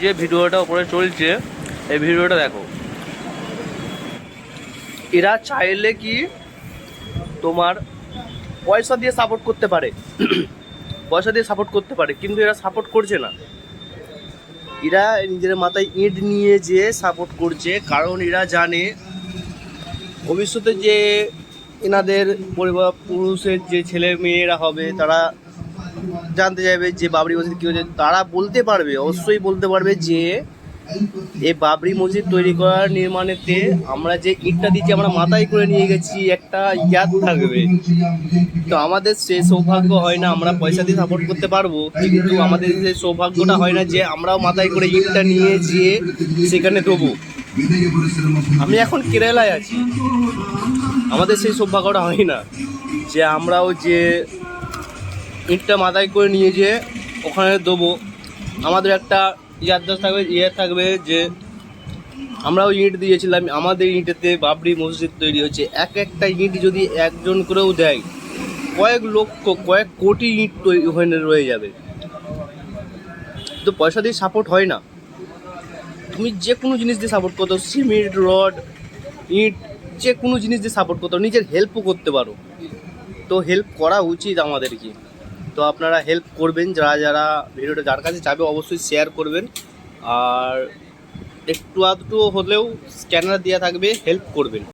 যে ভিডিওটা উপরে চলছে এই ভিডিওটা দেখো, এরা চাইলে কি তোমার পয়সা দিয়ে সাপোর্ট করতে পারে পয়সা দিয়ে সাপোর্ট করতে পারে, কিন্তু এরা সাপোর্ট করছে না। এরা নিজের মাথায় ইট নিয়ে যে সাপোর্ট করছে, কারণ এরা জানে ভবিষ্যতে যে এনাদের পরিবার পুরুষের যে ছেলে মেয়েরা হবে তারা জানতে চাইবে যে বাবরি মসজিদ কী হচ্ছে। তারা বলতে পারবে, অবশ্যই বলতে পারবে যে এই বাবরি মসজিদ তৈরি করার নির্মাণেতে আমরা যে ইটটা দিচ্ছি আমরা মাথায় করে নিয়ে গেছি, একটা ইয়াদ থাকবে। তো আমাদের সেই সৌভাগ্য হয় না, আমরা পয়সা দিয়ে সাপোর্ট করতে পারবো, কিন্তু আমাদের সেই সৌভাগ্যটা হয় না যে আমরাও মাথায় করে ইটটা নিয়ে যেয়ে সেখানে দেবো। আমি এখন কেরালায় আছি, আমাদের সেই সৌভাগ্যটা হয় না যে আমরাও যে ইটটা মাথায় করে নিয়ে যেয়ে ওখানে দেবো। আমাদের একটা ইয়ে থাকবে যে আমরাও ইট দিয়েছিলাম, আমাদের ইটেতে বাবরি মসজিদ তৈরি হচ্ছে। একটা ইট যদি একজন করেও দেয়, কয়েক লক্ষ কয়েক কোটি ইট তৈরি ওখানে রয়ে যাবে। তো পয়সা দিয়ে সাপোর্ট হয় না। তুমি যে কোনো জিনিস দিয়ে সাপোর্ট করতে, সিমেন্ট, রড, ইট, যে কোনো জিনিস দিয়ে সাপোর্ট করতে, নিজের হেল্পও করতে পারো। তো হেল্প করা উচিত আমাদেরকে। তো আপনারা হেল্প করবেন, যারা যারা ভিডিওটা যার কাছে যাবে অবশ্যই শেয়ার করবেন, আর একটু আধটু হলেও স্ক্যানার দেওয়া থাকবে, হেল্প করবেন।